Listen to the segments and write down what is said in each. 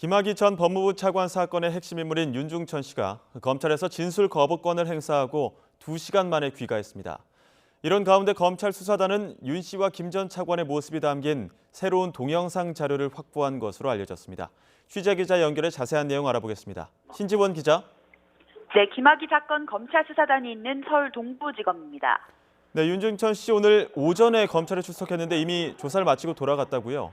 김학의 전 법무부 차관 사건의 핵심 인물인 윤중천 씨가 검찰에서 진술 거부권을 행사하고 2시간 만에 귀가했습니다. 이런 가운데 검찰 수사단은 윤 씨와 김 전 차관의 모습이 담긴 새로운 동영상 자료를 확보한 것으로 알려졌습니다. 취재 기자 연결해 자세한 내용 알아보겠습니다. 신지원 기자. 네, 김학의 사건 검찰 수사단이 있는 서울 동부지검입니다. 네, 윤중천 씨 오늘 오전에 검찰에 출석했는데 이미 조사를 마치고 돌아갔다고요?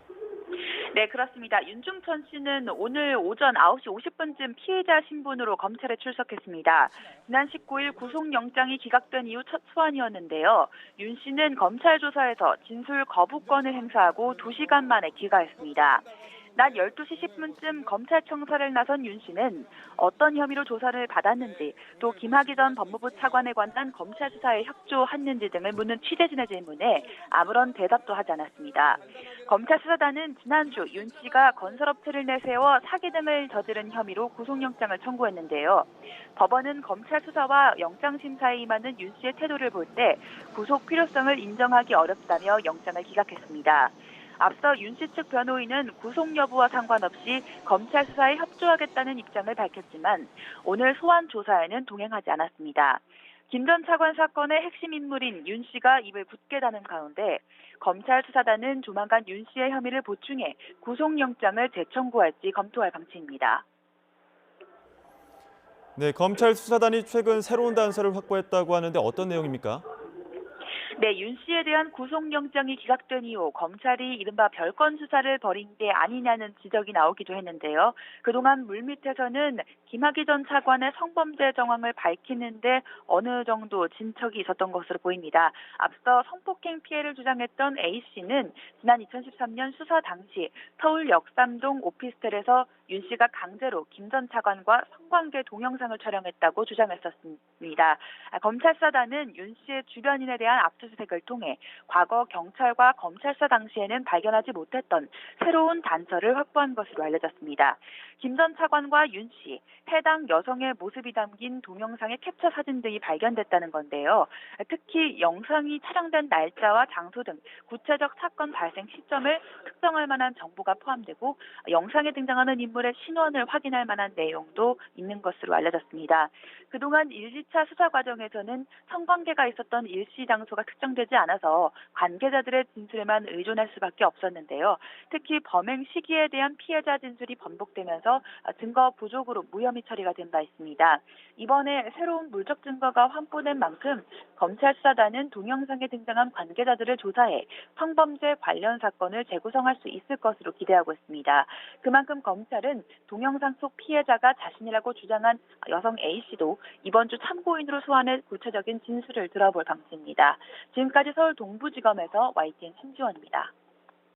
네, 그렇습니다. 윤중천 씨는 오늘 오전 9시 50분쯤 피해자 신분으로 검찰에 출석했습니다. 지난 19일 구속영장이 기각된 이후 첫 소환이었는데요. 윤 씨는 검찰 조사에서 진술 거부권을 행사하고 2시간 만에 귀가했습니다. 낮 12시 10분쯤 검찰청사를 나선 윤 씨는 어떤 혐의로 조사를 받았는지, 또 김학의 전 법무부 차관에 관한 검찰 수사에 협조했는지 등을 묻는 취재진의 질문에 아무런 대답도 하지 않았습니다. 검찰 수사단은 지난주 윤 씨가 건설업체를 내세워 사기 등을 저지른 혐의로 구속영장을 청구했는데요. 법원은 검찰 수사와 영장심사에 임하는 윤 씨의 태도를 볼 때 구속 필요성을 인정하기 어렵다며 영장을 기각했습니다. 앞서 윤 씨 측 변호인은 구속 여부와 상관없이 검찰 수사에 협조하겠다는 입장을 밝혔지만 오늘 소환 조사에는 동행하지 않았습니다. 김 전 차관 사건의 핵심 인물인 윤 씨가 입을 굳게 닫는 가운데 검찰 수사단은 조만간 윤 씨의 혐의를 보충해 구속영장을 재청구할지 검토할 방침입니다. 네, 검찰 수사단이 최근 새로운 단서를 확보했다고 하는데 어떤 내용입니까? 네, 윤 씨에 대한 구속영장이 기각된 이후 검찰이 이른바 별건 수사를 벌인 게 아니냐는 지적이 나오기도 했는데요. 그동안 물밑에서는 김학의 전 차관의 성범죄 정황을 밝히는데 어느 정도 진척이 있었던 것으로 보입니다. 앞서 성폭행 피해를 주장했던 A씨는 지난 2013년 수사 당시 서울 역삼동 오피스텔에서 윤 씨가 강제로 김 전 차관과 성관계 동영상을 촬영했다고 주장했었습니다. 검찰 수사단은 윤 씨의 주변인에 대한 압수수색을 통해 과거 경찰과 검찰 수사 당시에는 발견하지 못했던 새로운 단서를 확보한 것으로 알려졌습니다. 김 전 차관과 윤 씨, 해당 여성의 모습이 담긴 동영상의 캡처 사진 등이 발견됐다는 건데요. 특히 영상이 촬영된 날짜와 장소 등 구체적 사건 발생 시점을 특정할 만한 정보가 포함되고 영상에 등장하는 인물의 신원을 확인할 만한 내용도 있는 것으로 알려졌습니다. 그동안 1, 2차 수사 과정에서는 성관계가 있었던 일시 장소가 특정되지 않아서 관계자들의 진술에만 의존할 수밖에 없었는데요. 특히 범행 시기에 대한 피해자 진술이 번복되면서 증거 부족으로 무혐의 처리가 된 바 있습니다. 이번에 새로운 물적 증거가 확보된 만큼 검찰 수사단은 동영상에 등장한 관계자들을 조사해 성범죄 관련 사건을 재구성할 수 있을 것으로 기대하고 있습니다. 그만큼 검찰은 동영상 속 피해자가 자신이라고 주장한 여성 A씨도 이번 주 참고인으로 소환해 구체적인 진술을 들어볼 방침입니다. 지금까지 서울 동부지검에서 YTN 신지원입니다.